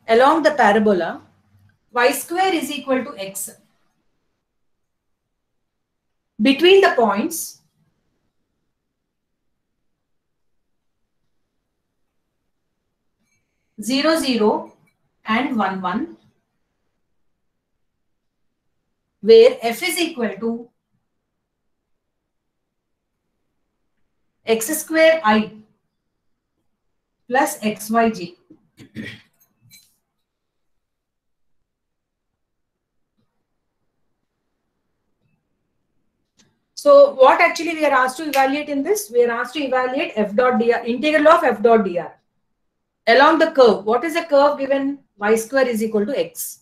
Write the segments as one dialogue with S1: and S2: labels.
S1: along the parabola y square is equal to x. Between the points 0, 0 and 1, 1, where f is equal to x square I plus xyj. So what actually we are asked to evaluate in this? We are asked to evaluate f dot dr, integral of f dot dr along the curve. What is the curve given? Y square is equal to x.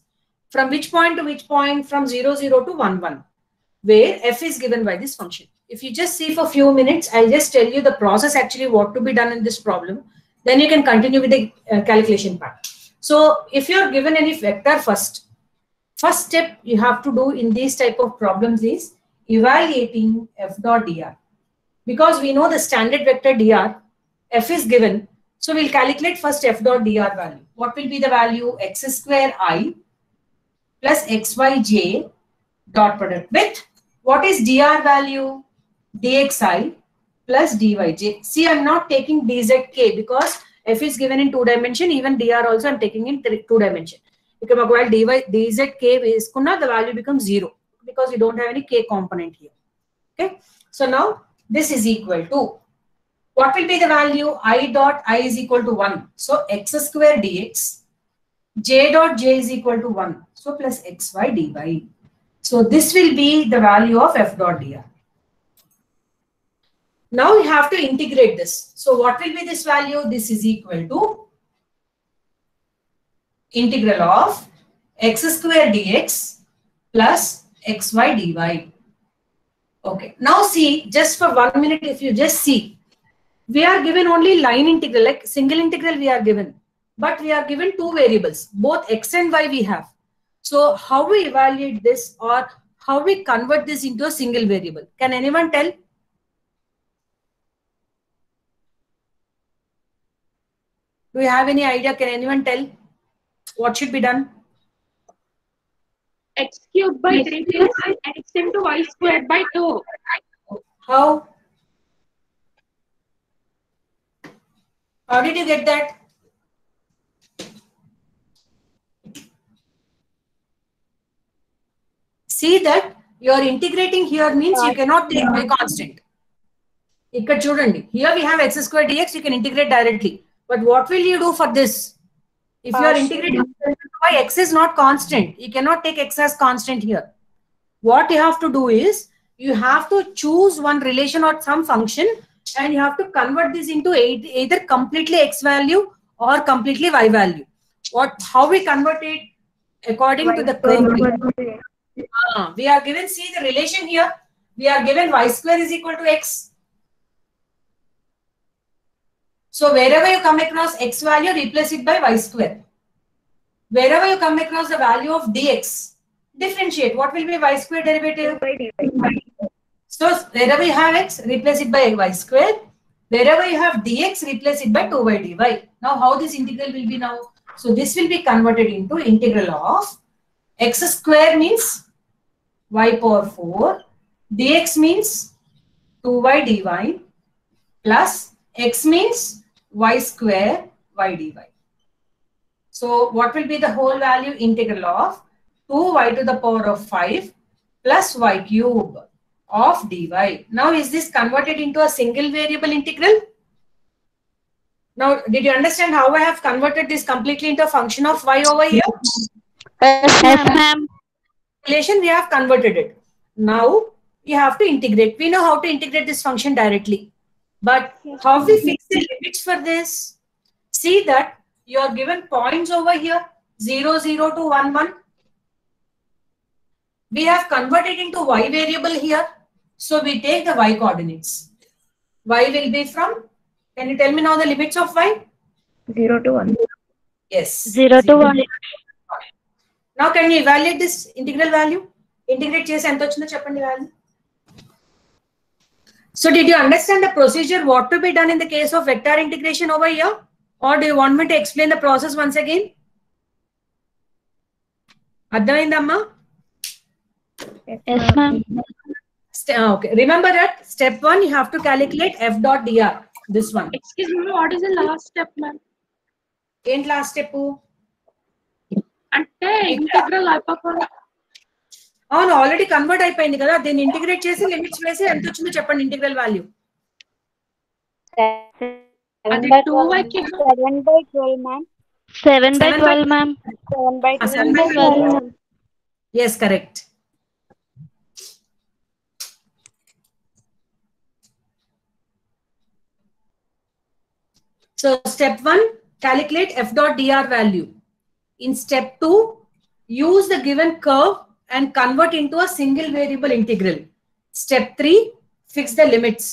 S1: From which point to which point? From 0, 0 to 1, 1, where f is given by this function. If you just see for a few minutes, I'll just tell you the process actually what to be done in this problem. Then you can continue with the calculation part. So if you're given any vector first step you have to do in these type of problems is evaluating f dot dr. Because we know the standard vector dr, f is given. So we'll calculate first f dot dr value. What will be the value? X square I plus xyj dot product with what is dr value? Dxi plus dyj. See, I'm not taking dzk because f is given in 2 dimension. Even dr also I'm taking in 2 dimension. While dzk is the value becomes 0 because you don't have any k component here. Okay. So now this is equal to what will be the value? I dot I is equal to 1. So x square dx, j dot j is equal to 1. So plus xy dy. So this will be the value of f dot dr. Now we have to integrate this. So what will be this value? This is equal to integral of x square dx plus xy dy. Okay. Now see, just for 1 minute, if you just see, we are given only line integral, like single integral we are given. But we are given 2 variables, both x and y we have. So how we evaluate this or how we convert this into a single variable? Can anyone tell? Do you have any idea? Can anyone tell what should be done?
S2: X cubed by 3 plus x into y squared by 2.
S1: How? How did you get that? See that you are integrating here means you cannot take y constant. Here we have x square dx, you can integrate directly. But what will you do for this? If you are integrating y, x is not constant. You cannot take x as constant here. What you have to do is, you have to choose one relation or some function and you have to convert this into either completely x value or completely y value. How we convert it? According to the curve. We are given, see the relation here. We are given y square is equal to x. So wherever you come across x value, replace it by y square. Wherever you come across the value of dx, differentiate. What will be y square derivative? So wherever you have x, replace it by y square. Wherever you have dx, replace it by 2y dy. Now how this integral will be now? So this will be converted into integral of x square means y power 4, dx means 2y dy plus x means y square y dy. So what will be the whole value? Integral of 2y to the power of 5 plus y cube of dy. Now is this converted into a single variable integral? Now did you understand how I have converted this completely into a function of y over here?
S3: Yes, ma'am.
S1: Relation we have converted it. Now you have to integrate. We know how to integrate this function directly. But how we fix the limits for this? See that you are given points over here 0, 0 to 1, 1. We have converted into y variable here. So we take the y coordinates. Y will be from, can you tell me now the limits of y?
S3: 0 to 1.
S1: Yes.
S3: 0 to 1.
S1: Now can you evaluate this integral value? Integrate chese ento vachindho cheppandi value. So did you understand the procedure what to be done in the case of vector integration over here? Or do you want me to explain the process once again? అర్థమైందమ్మా?
S3: Yes, ma'am.
S1: Okay. Remember that step 1 you have to calculate f dot dr. This one.
S2: Excuse me, what is the last step, ma'am?
S1: ఏంటి last step?
S2: అంటే integral అయిపోకుండా
S1: అవును, already convert అయిపోయింది కదా, దీన్ని integrate చేసి limits వేసి ఎంత వచ్చిందో చెప్పండి ఇంటిగ్రల్ వాల్యూ.
S2: అది 2y కి
S3: 7/12, ma'am. 7/12, ma'am.
S1: 7/12. Yes, correct. So step 1, calculate f dot dr value. In step 2, use the given curve and convert into a single variable integral. Step 3, fix the limits.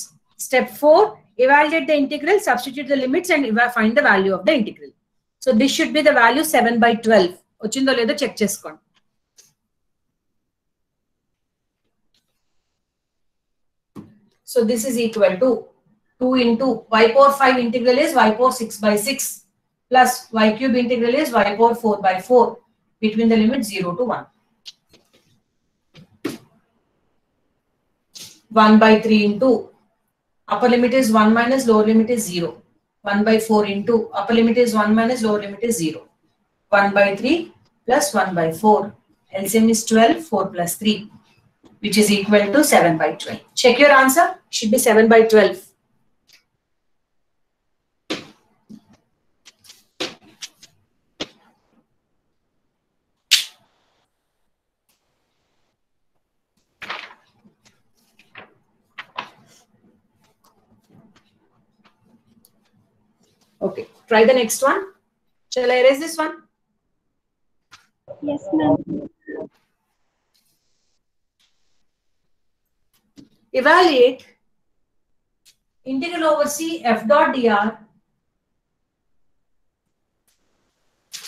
S1: Step 4, evaluate the integral, substitute the limits and find the value of the integral. So this should be the value 7/12. వచ్చిందో లేదో check చేసుకోండి. So this is equal to 2 into y power 5 integral is y power 6/6 plus y cube integral is y power 4/4 between the limits 0 to 1. 1/3 into upper limit is 1 minus lower limit is 0. 1/4 into upper limit is 1 minus lower limit is 0. 1/3 plus 1/4. LCM is 12, 4 plus 3, which is equal to 7/12. Check your answer. Should be 7/12. Okay, try the next one. Shall I erase this one?
S2: yes, ma'am.
S1: Evaluate integral over C f dot dr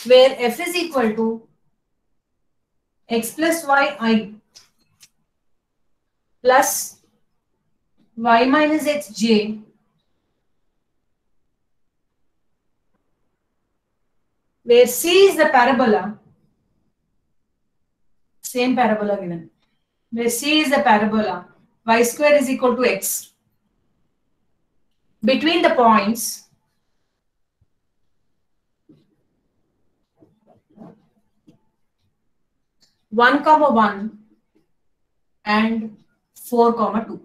S1: where f is equal to x plus y I plus y minus x j where C is the parabola, same parabola given, where C is the parabola, y square is equal to x. Between the points 1,1 and 4,2.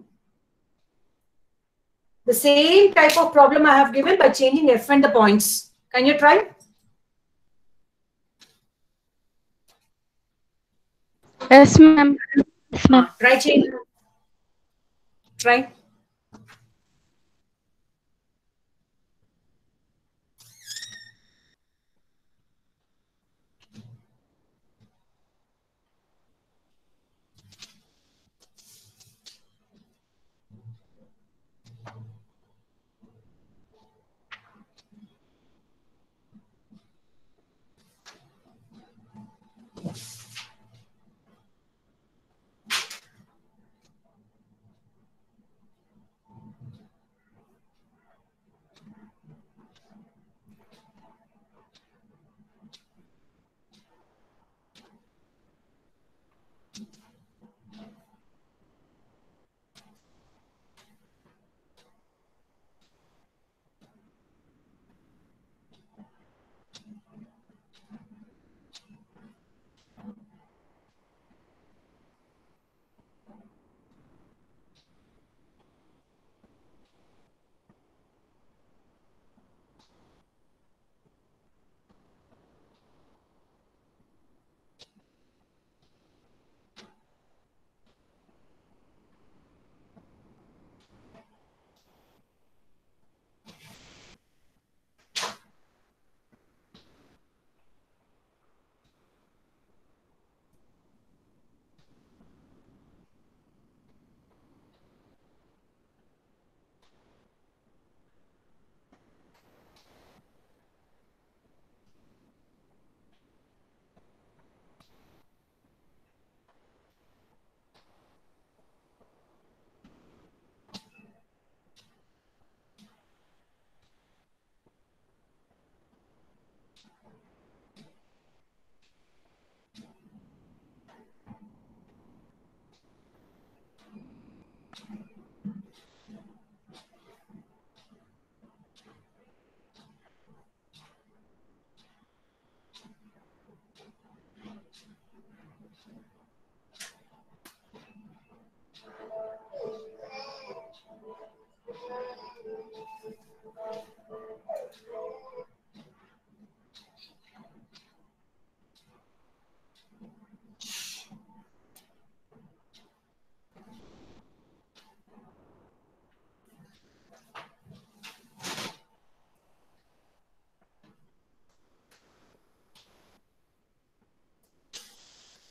S1: The same type of problem I have given by changing f and the points. Can you try?
S3: Yes, ma'am. Yes, ma'am.
S1: Try change. Try.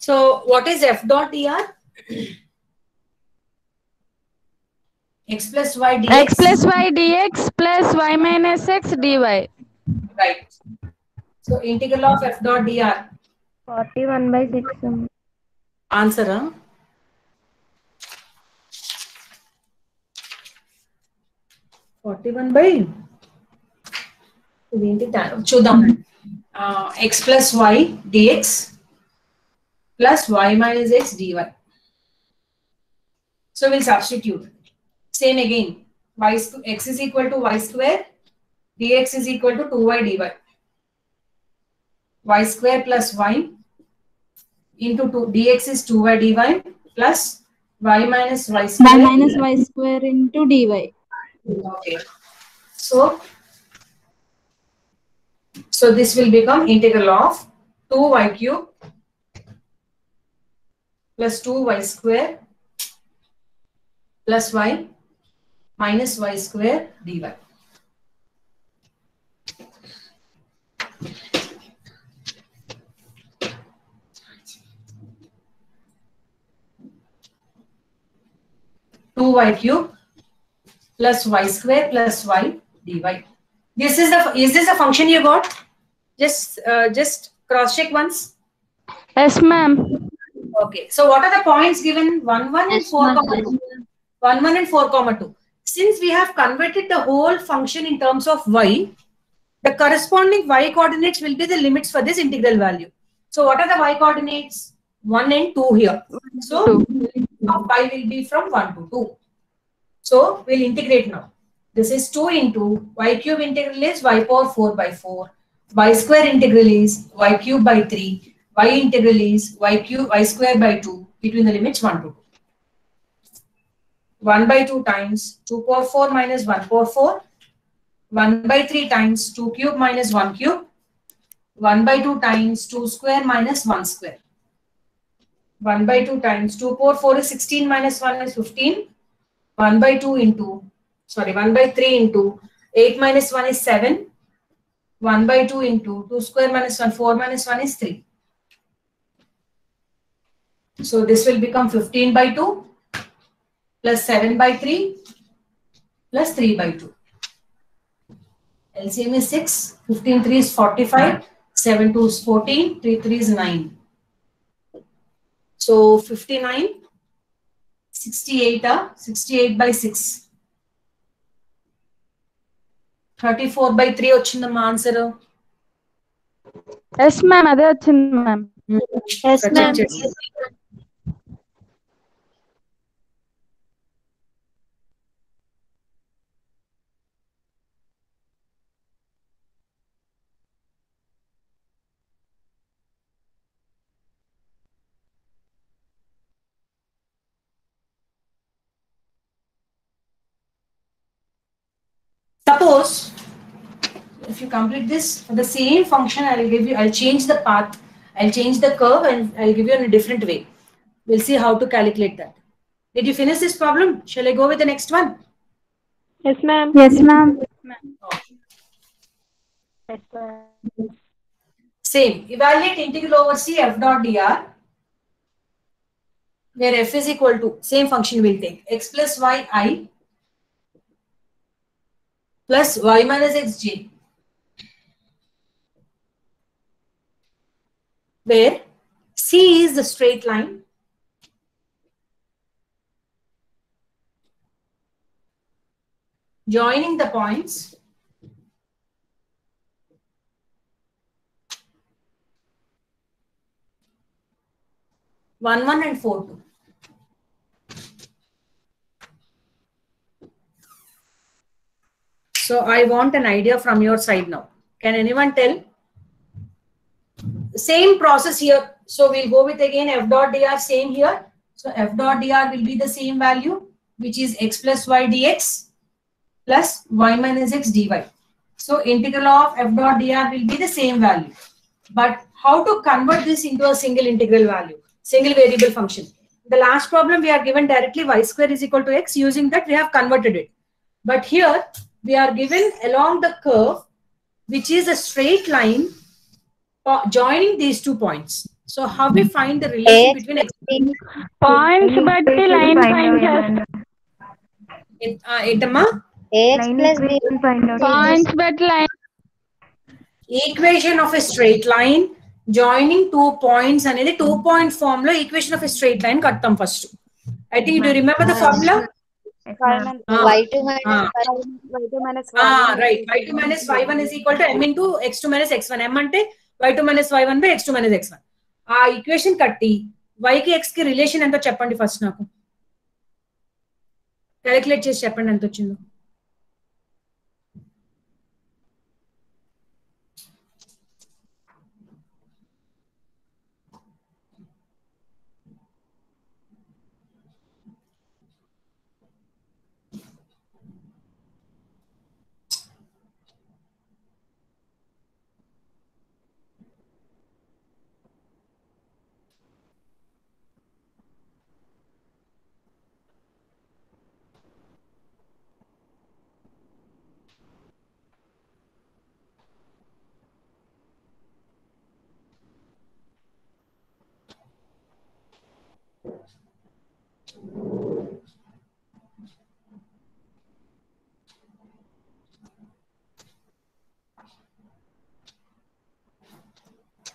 S1: So what is f dot dr? X plus y dx.
S3: X plus y dx plus y minus x dy.
S1: Right. So integral of f dot dr.
S3: 41/6.
S1: Answer, huh? చూద్దాం. X plus y dx plus y minus x dy. So we'll substitute. Same again. X is equal to y square. Dx is equal to 2y dy. Y square plus y into 2. Dx is 2y dy plus y minus y square.
S4: 1 minus y square into dy.
S1: Okay. So this will become integral of 2y cube plus 2y square plus y minus y square dy. Two y cube plus y square plus y dy. Is this a function you got? Just cross check once.
S3: Yes, ma'am.
S1: Okay. So what are the points given? 1, 1 and 4, 2. 1, 1 and 4, 2. Since we have converted the whole function in terms of y, the corresponding y coordinates will be the limits for this integral value. So what are the y coordinates? 1 and 2 here. So y will be from 1 to 2. So we'll integrate now. This is 2 into y cube integral is y power 4 by 4. Y square integral is y cube by 3. Y integral is y square by 2 between the limits 1 to 2. 1 by 2 times 2 power 4 minus 1 power 4. 1 by 3 times 2 cube minus 1 cube. 1 by 2 times 2 square minus 1 square. 1 by 2 times 2 power 4 is 16 minus 1 is 15. 1 by 2 into, 1 by 3 into 8 minus 1 is 7. 1 by 2 into 2 square minus 1, 4 minus 1 is 3. So this will become 15 by 2 plus 7 by 3 plus 3 by 2. LCM is 6. 15 3 is 45. 7 2 is 14. 3 3 is 9. So 59. 68 by 6. 34 by 3 వచ్చిందమ్మా answer.
S3: Yes, ma'am. అదే వచ్చింది ma'am.
S4: Yes, ma'am.
S1: Suppose if you complete this for the same function, I'll change the path, I'll change the curve, and I'll give you in a different way. We'll see how to calculate that. Did you finish this problem? Shall I go with the next one?
S2: Yes, ma'am.
S4: Yes, ma'am.
S1: Okay. Same. Evaluate integral over C f dot dr, where f is equal to, same function we'll take, x plus y I plus y minus xj, where C is the straight line, joining the points 1 1 and 4 2. So I want an idea from your side now. Can anyone tell? Same process here. So we'll go with again f dot dr, same here. So f dot dr will be the same value, which is x plus y dx plus y minus x dy. So integral of f dot dr will be the same value. But how to convert this into a single integral value, single variable function? The last problem we are given directly y square is equal to x. Using that we have converted it. But here we are given along the curve, which is a straight line joining these 2 points. So how we find the relation between x?
S3: Points బట్టి line find చేస్తాం.
S1: ఏంటమ్మా?
S5: ax plus b
S3: points బట్టి line
S1: Equation of a straight line joining 2 points అనేది 2-point form లో equation of a straight line కడతాం first. I think do you remember the formula?
S5: y2 minus
S1: Right. y2 minus y1 is equal to m into x2 minus x1. m అంటే y2 minus y1 by x2 minus x1. ఆ equation కట్టి y కి x కి relation ఎంతో చెప్పండి first నాకు. Calculate చేసి చెప్పండి ఎంత వచ్చిందో.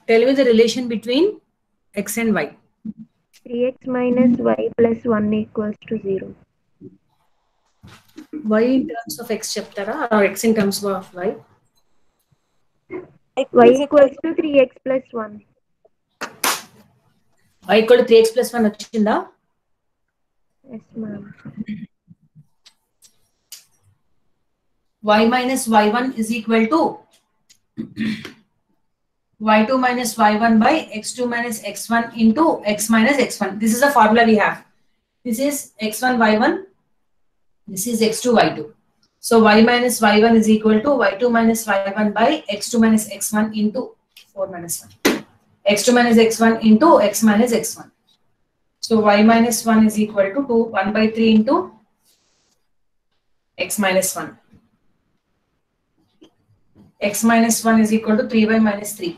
S1: Tell me the relation between x and y.
S6: 3x minus y plus 1 equals to 0.
S1: Y in terms of x చెప్తారా or x in terms of y?
S6: y equals to 3x plus 1.
S1: y equal to 3x plus 1 వచ్చిందా?
S6: Yes, ma'am.
S1: y minus y1 is equal to y2 minus y1 by x2 minus x1 into x minus x1. This is the formula we have. This is x1 y1. This is x2 y2. So y minus y1 is equal to y2 minus y1 by x2 minus x1 into 4 minus 1. x2 minus x1 into x minus x1. So y minus 1 is equal to 1 by 3 into x minus 1. X minus 1 is equal to 3y minus 3.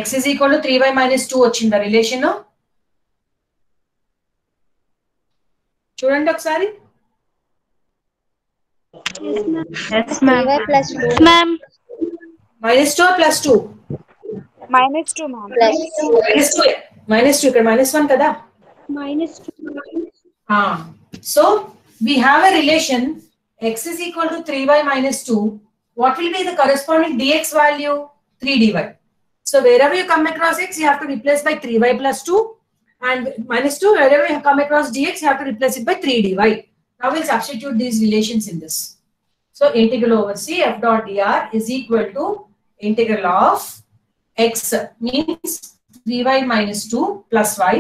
S1: X is equal to 3y minus 2 వచ్చిందా relation? చూడండి ఒకసారి.
S6: Yes, ma'am.
S5: 3y plus 2
S3: ma'am
S1: minus 2 or plus 2?
S2: minus 2 ma'am.
S5: plus 2
S1: minus 2 ఇక్కడ minus 1 కదా?
S2: Minus 2.
S1: So we have a relation x is equal to 3y minus 2. What will be the corresponding dx value? 3 dy. So wherever you come across x, you have to replace by 3y plus 2, and minus 2, wherever you come across dx, you have to replace it by 3 dy. Now we'll substitute these relations in this. So integral over c f dot dr is equal to integral of x means 3y minus 2 plus y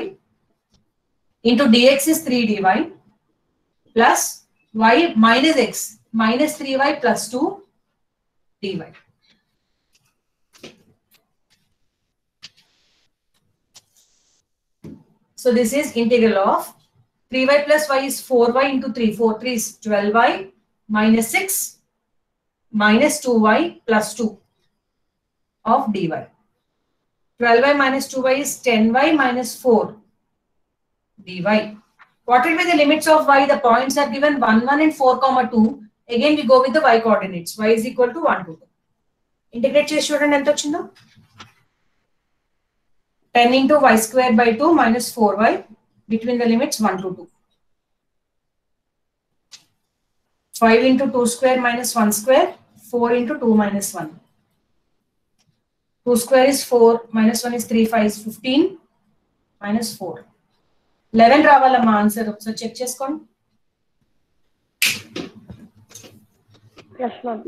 S1: into dx is 3 dy plus y minus x minus 3y plus 2 dy. So this is integral of 3y plus y is 4y into 3. 4 3 is 12y minus 6 minus 2y plus 2 of dy. 12y minus 2y is 10y minus 4 dy. What will be the limits of y? The points are given 1, 1 and 4, 2. Again we go with the y coordinates. Y is equal to 1, 2. Integrate చేసి చూడండి ఎంత వచ్చిందో. 10 into y square by 2 minus 4y between the limits 1 to 2. 5 into 2 square minus 1 square, 4 into 2 minus 1. 2 square is 4, minus 1 is 3, 5 is 15, minus 4. 11 రావాలమ్మా answer ఒకసారి check చేసుకోండి.
S6: Yes, ma'am.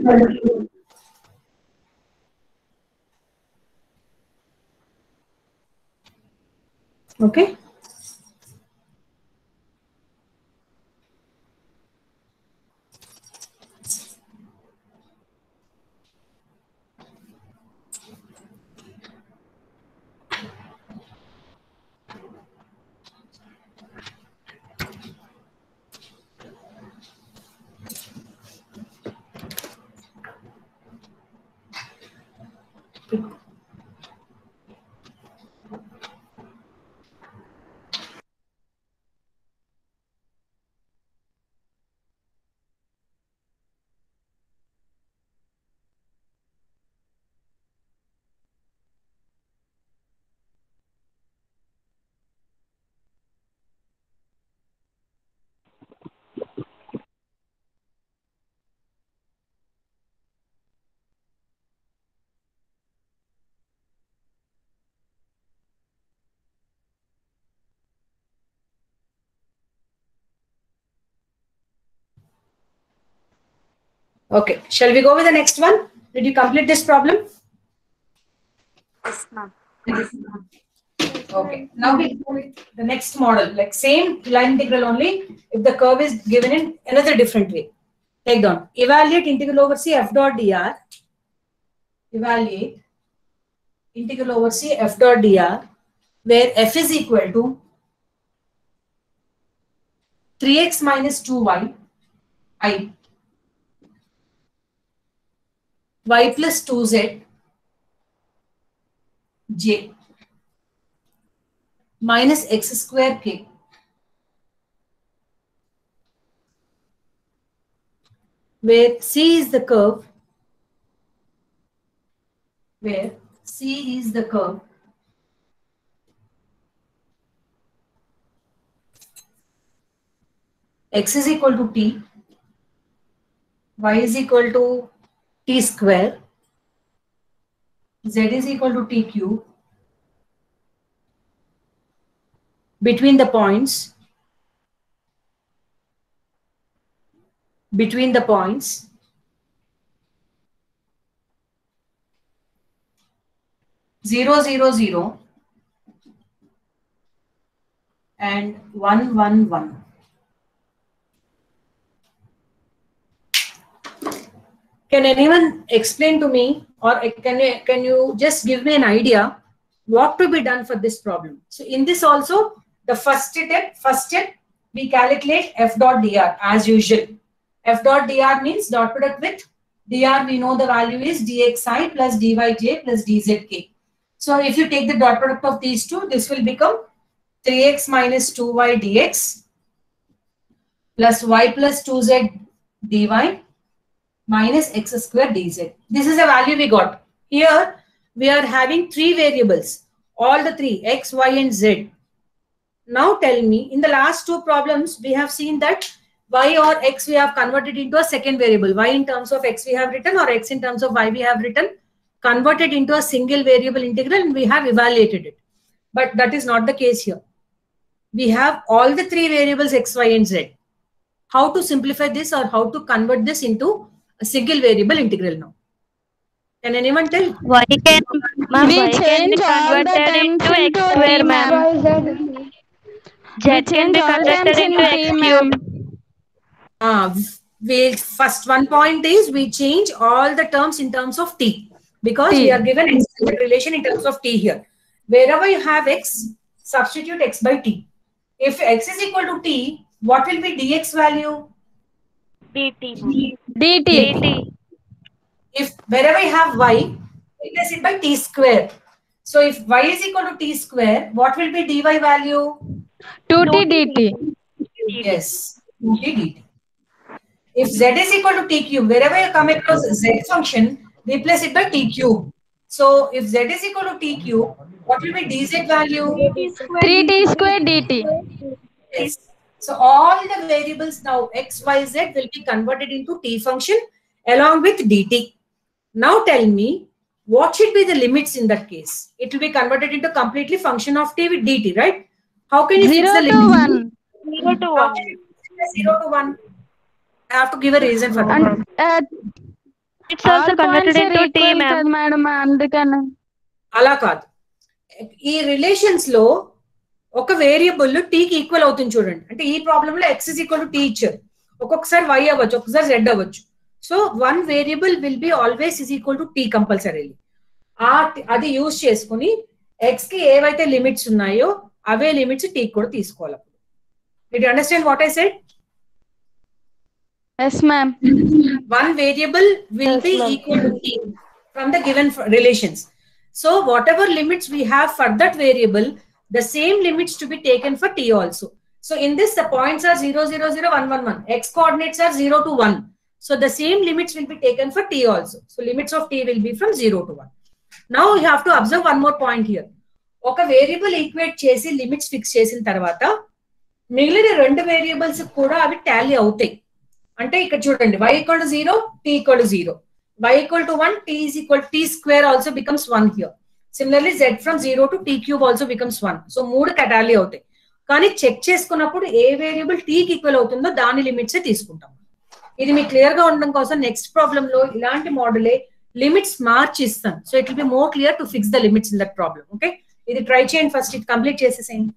S1: Okay. Okay, shall we go with the next one? Did you complete this problem?
S5: Yes, ma'am.
S1: Okay, now we go with the next model, like same line integral only if the curve is given in another different way. Take down. Evaluate integral over C f dot dr. Evaluate integral over C f dot dr, where f is equal to 3x minus 2y I, y plus 2z j minus x square k, where C is the curve, x is equal to t, y is equal to t square, z is equal to t cube. Between the points 0, 0, 0 and 1, 1, 1. Can anyone explain to me, or can you just give me an idea what to be done for this problem? So in this also, the first step we calculate f dot dr as usual. F dot dr means dot product with dr, we know the value is dxi plus dyj plus dzk. So if you take the dot product of these two, this will become 3x minus 2y dx plus y plus 2z dy minus x square dz. This is a value we got. Here we are having three variables, all the three, x, y and z. Now tell me, in the last two problems we have seen that y or x we have converted into a second variable. Y in terms of x we have written, or x in terms of y we have written, converted into a single variable integral, and we have evaluated it. But that is not the case here. We have all the three variables x, y and z. How to simplify this, or how to convert this into a single variable integral now? Can anyone tell?
S3: We change all the terms into t, ma'am. We change all terms into t, ma'am.
S1: First one point is we change all the terms in terms of t, because we are given extended relation in terms of t here. Wherever you have x, substitute x by t. If x is equal to t, what will be dx value?
S3: dt.
S1: If wherever you have y, replace it by t square. So if y is equal to t square, what will be dy value?
S3: 2t dt.
S1: Yes, 2t dt. If z is equal to t cube, wherever you come across z function, replace it by t cube. So if z is equal to t cube, what will be dz value?
S3: 3t square dt.
S1: Yes. So all the variables now x, y, z will be converted into t function along with dt. Now tell me, what should be the limits in that case? It will be converted into completely function of t with dt, right? How can you fix the limit?
S3: 0 to 1.
S1: 0 to 1. I have to give a reason for that.
S3: It's also converted into t, ma'am.
S1: అలా కాదు. ఈ relations లో ఒక variable t కి equal అవుతుంది చూడండి. అంటే ఈ ప్రాబ్లం లో x is equal to t ఇచ్చారు. ఒక్కొక్కసారి y అవ్వచ్చు, ఒక్కొక్కసారి z అవ్వచ్చు. So one variable will be always is equal to t compulsorily. అది యూజ్ చేసుకుని x కి ఏవైతే లిమిట్స్ ఉన్నాయో అవే లిమిట్స్ t కూడా తీసుకోవాలి. Did you understand what I said?
S3: Yes, ma'am.
S1: One variable will be equal to t from the given relations. So whatever limits we have for that variable, the same limits to be taken for t also. So in this, the points are 0, 0, 0, 1, 1, 1. X coordinates are 0 to 1. So the same limits will be taken for t also. So limits of t will be from 0 to 1. Now you have to observe one more point here. ఒక variable equate చేసి limits fix చేసిన తర్వాత మిగిలిన రెండు variables కూడా అవి Tally అవుతాయి. అంటే ఇక్కడ చూడండి, y equal to 0, t equal to 0. Y equal to 1, t is equal to t square also becomes 1 here. Similarly, z from 0 to t cube also becomes 1. So మూడు టాలీ అవుతాయి. కానీ చెక్ చేసుకున్నప్పుడు ఏ వేరియబుల్ t కి equal అవుతుందో దాని limits తీసుకుంటాం. ఇది మీకు క్లియర్ గా ఉండడం కోసం నెక్స్ట్ ప్రాబ్లమ్ లో ఇలాంటి మోడలే లిమిట్స్ మార్చి ఇస్తాను. So it will be more clear to fix the limits in that problem. Okay, ఇది ట్రై చేయండి, ఫస్ట్ ఇది కంప్లీట్ చేసేసేయండి.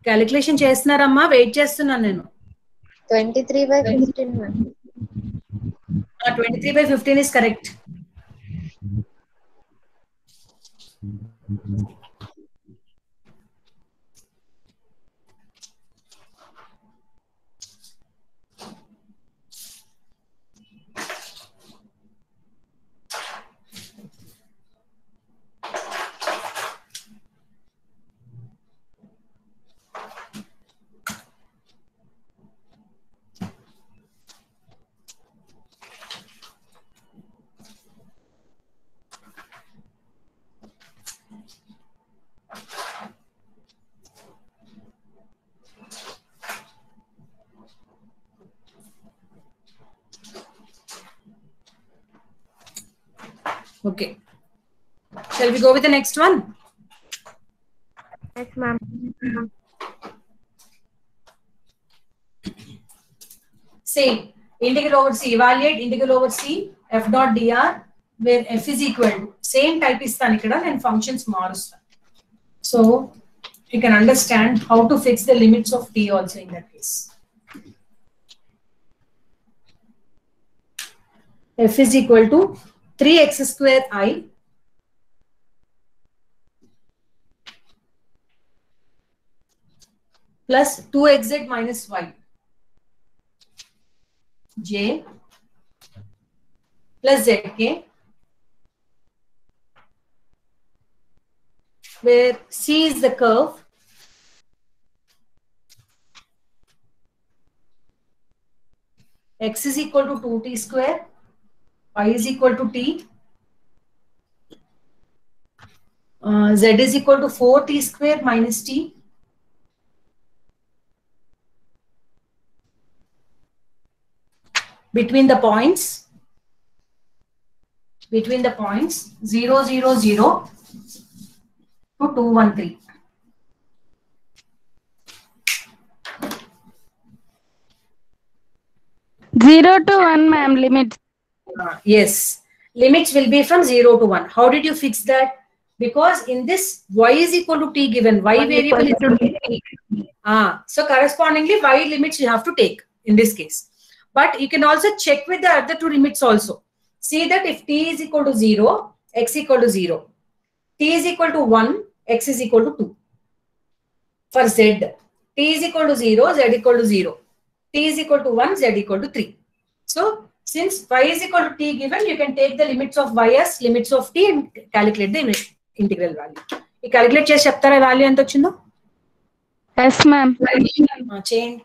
S1: క్యాలిక్యులేషన్ చేస్తున్నారమ్మా? వెయిట్ చేస్తున్నాను నేను.
S7: 23/15.
S1: 23/15 is correct. Okay. Shall we go with the next one?
S6: Yes, ma'am.
S1: Same. Integral over C. Evaluate integral over C f dot dr where f is equal to same type istanu ikkada and functions marustanu. So you can understand how to fix the limits of t also in that case. F is equal to 3x square I plus 2xz minus y j plus zk, where C is the curve, x is equal to 2t square, y is equal to t, z is equal to 4t square minus t, between the points 0, 0, 0 to 2, 1, 3.
S3: Zero to 1, ma'am, limits.
S1: Yes, limits will be from 0 to 1. How did you fix that? Because in this y is equal to t given, y variable is t. So correspondingly y limits you have to take in this case. But you can also check with the other two limits also. See that if t is equal to 0, x equal to 0. T is equal to 1, x is equal to 2. For z, t is equal to 0, z equal to 0. T is equal to 1, z equal to 3. So, since y is equal to t given, you can take the limits of y as limits of t and calculate the integral value. You calculate chesi cheptara value ento vachindho?
S3: Yes, ma'am.
S1: Change.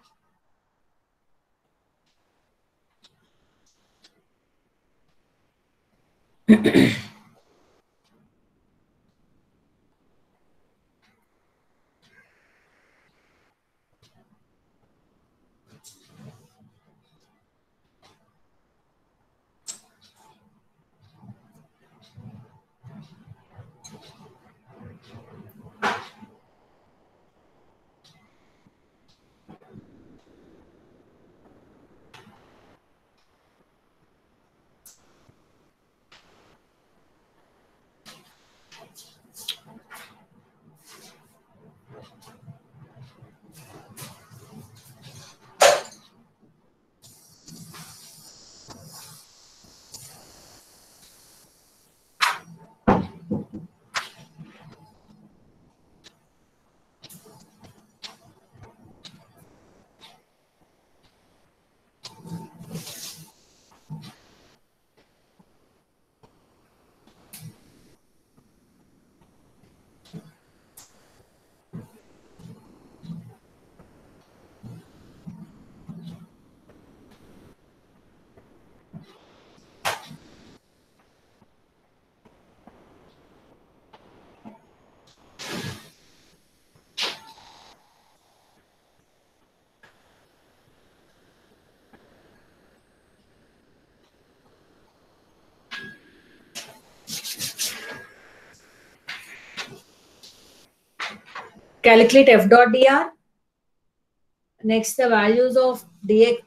S1: Calculate f dot dr. Next, the values of dx,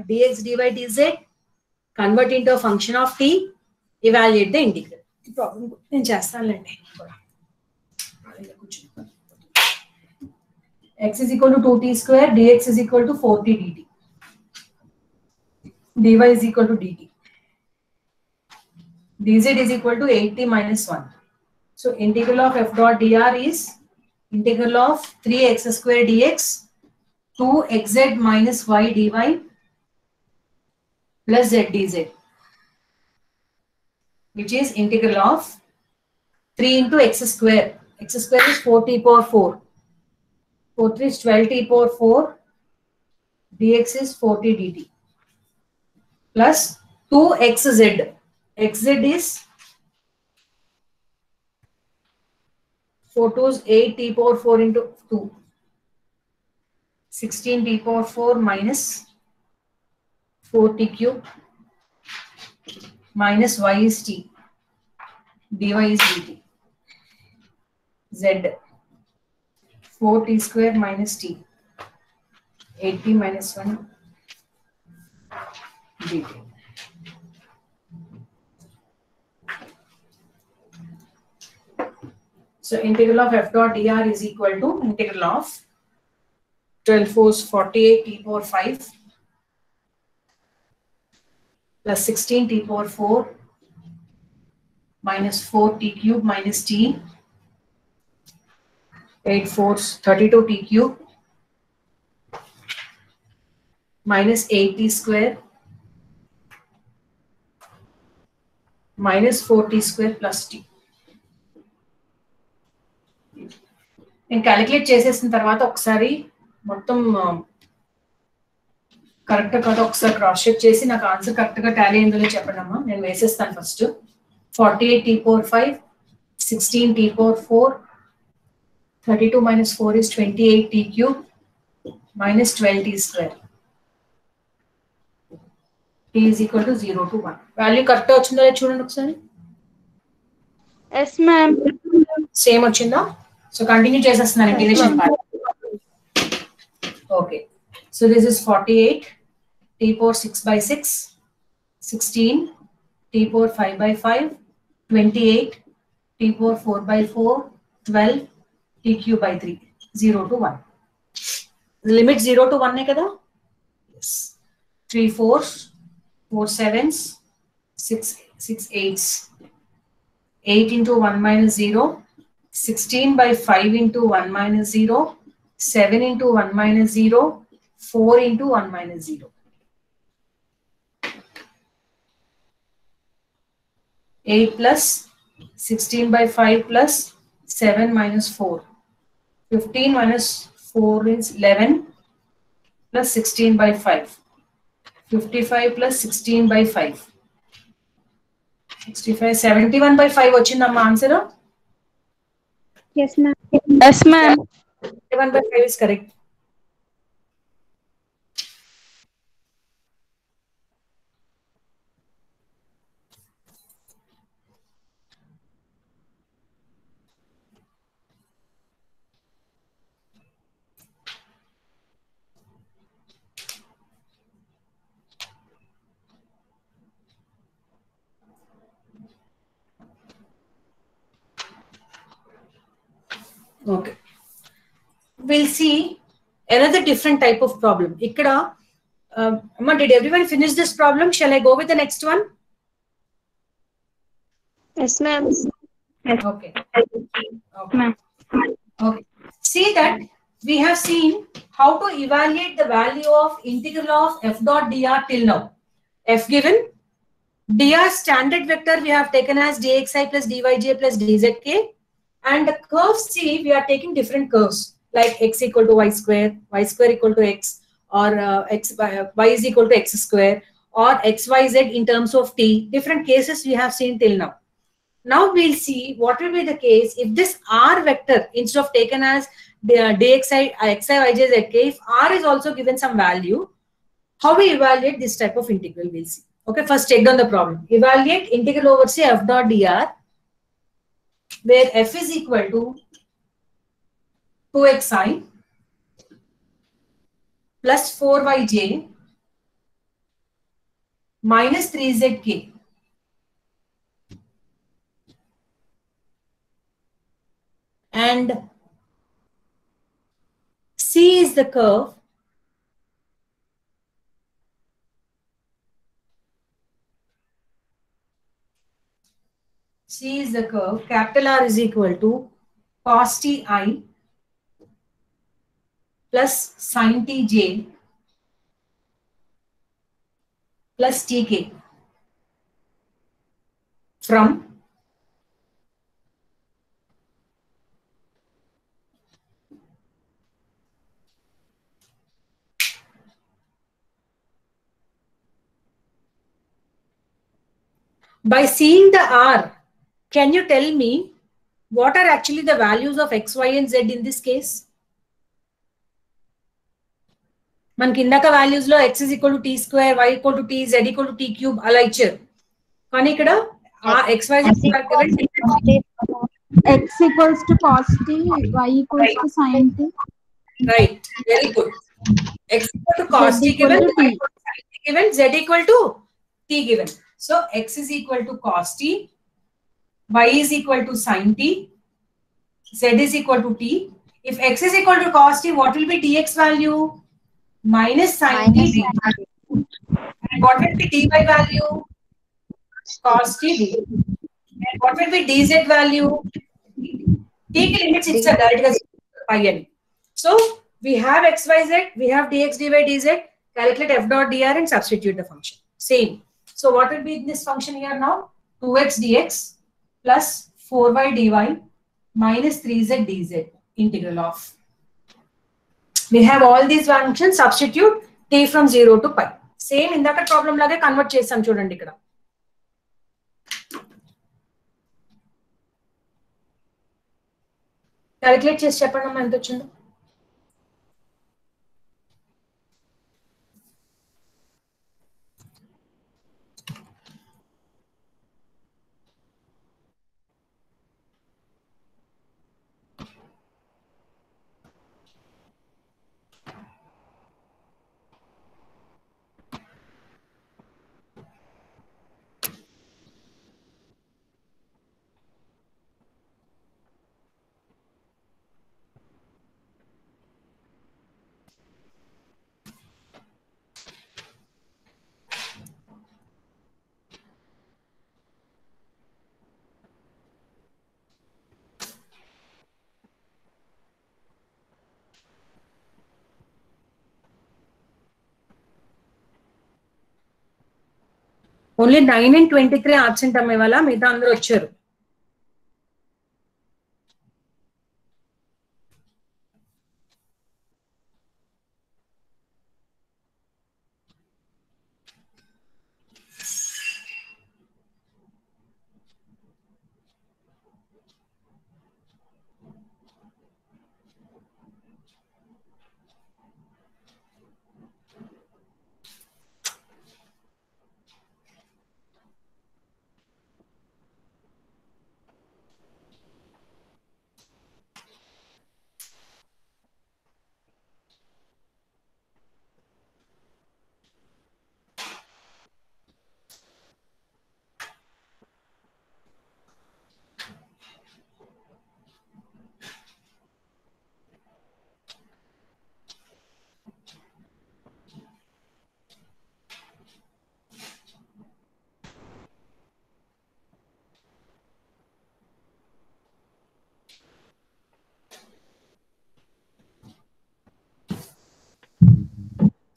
S1: dy, dz. Convert into a function of t. Evaluate the integral. Problem. X is equal to 2t square. Dx is equal to 4t dt. Dy is equal to dt. Dz is equal to 8t minus 1. So integral of f dot dr is integral of 3x square dx 2xz minus y dy plus z dz, which is integral of 3 into x square. X square is 4t power 4. 4 is 12t power 4. Dx is 4t dt plus 2xz. Xz is 4 2 is 8t power 4 into 2. 16t power 4 minus 4t cube minus y is t. Dy is dt. Z 4t square minus t. 8t minus 1 dt. So integral of f dot dr is equal to integral of 12 4 48 t power 5 plus 16 t power 4 minus 4 t cube minus t 8 4 32 t cube minus 8 t square minus 4 t square plus t. నేను calculate చేసేసిన తర్వాత ఒకసారి మొత్తం correct కదా ఒకసారి cross check చేసి నాకు answer correct గా టాలీ అయిందో చెప్పండి అమ్మా. నేను వేసేస్తాను first. 48 t power 5 16 t power 4 32 minus 4 is 28 t cube minus 12 t square. t is equal to 0 to 1. Value correct వచ్చిందో లేదో చూడండి ఒకసారి.
S3: Yes, ma'am.
S1: సేమ్ వచ్చిందా? So continue చేసేస్తున్నాను integration part. Okay. So this is 48 t power 6 by 6 16 t power 5 by 5 28 t power 4 by 4 12 t cube by 3 0 to 1. The limit 0 to 1 है కదా? Yes. 3 fours, 4 sevens, 6 eights. 8 into 1 minus 0, 16 by 5 into 1 minus 0, 7 into 1 minus 0, 4 into 1 minus 0. 8 plus 16 by 5 plus 7 minus 4. 15 minus 4 is 11 plus 16 by 5. 55 plus 16 by 5. 65, 71 by 5 వచ్చిందమ్మా answer.
S2: Yes, ma'am.
S3: Yes, ma'am.
S1: 71 by 5 is correct. Okay. We'll see another different type of problem. Ikkada, Amma, did everyone finish this problem? Shall I go with the next one?
S2: Yes, ma'am.
S1: Okay. Okay. Okay. See that we have seen how to evaluate the value of integral of f dot dr till now. F given, dr standard vector we have taken as dxi plus dyj plus dzk, and the curve C we are taking different curves like x equal to y square equal to x, or y is equal to x square, or xyz in terms of t. Different cases we have seen till now. Now we'll see what will be the case if this r vector, instead of taken as the dxi, xi, yj, zk, if r is also given some value, how we evaluate this type of integral, we'll see. Okay, first take down the problem. Evaluate integral over say f dot dr, where f is equal to 2xi plus 4yj minus 3zk. And C is the curve capital R is equal to cos t I plus sin t j plus tk from by seeing the R. Can you tell me what are actually the values of x, y, and z in this case? మనకి ఇందాక values లో x is equal to t square, y equal to t, z equal to t cube అలా ఇచ్చారు. కానీ ఇక్కడ x, y, z
S4: x equals to cos t, y equals to sin t.
S1: Right, very good. X equal to cos t given, y equal to sin t given, z equal to t given. So x is equal to cos t, y is equal to sin t, z is equal to t. If x is equal to cos t, what will be dx value? Minus sin t dt. And what will be dy value? Cos t dt. And what will be dz value? T ki limits itself directly pi n. So we have x, y, z, we have dx, dy, dz. Calculate f dot dr and substitute the function. Same. So what will be in this function here now? 2x dx plus 4y dy minus 3z dz integral of. We have all these functions, substitute t from 0 to pi. Same in that problem lage convert chesam chudandi ikkada. Calculate chesi cheppandi amma enta vachindho. Only 9 and 23 absent అమ్మే వాళ్ళ, మిగతా అందరూ వచ్చారు.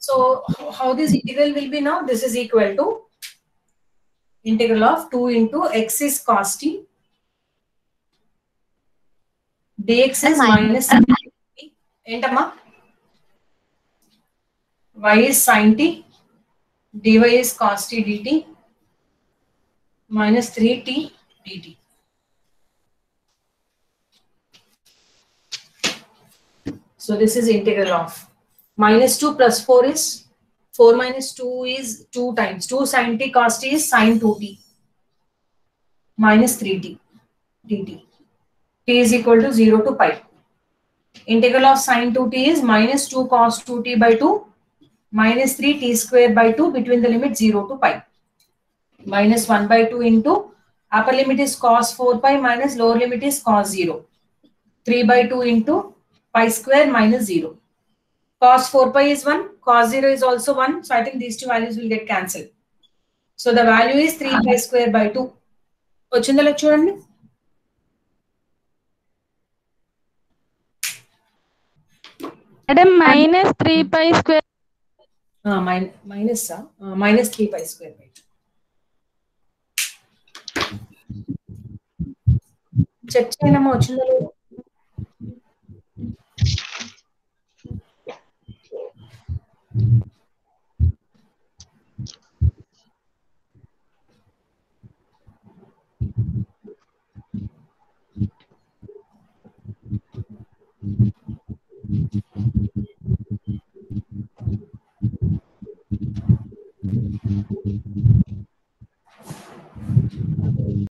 S1: So how this integral will be now? This is equal to integral of 2 into x is cos t dx is minus sin t. Entama? Y is sin t, dy is cos t dt minus 3t dt. So this is integral of minus 2 plus 4 is 4 minus 2 is 2 times 2 sin t cos t is sin 2t minus 3t dt. T is equal to 0 to pi. Integral of sin 2t is minus 2 cos 2t by 2 minus 3 t square by 2 between the limit 0 to pi minus 1 by 2 into upper limit is cos 4 pi minus lower limit is cos 0. 3 by 2 into pi square minus 0. Cos 4 pi is 1, cos 0 is also 1. So I think these two values will get cancelled. So the value is 3 pi square by 2. Ochindala chudandi.
S3: Madam, minus 3 pi square.
S1: Minus 3 pi square by 2. Check cheyanamma ochindalo.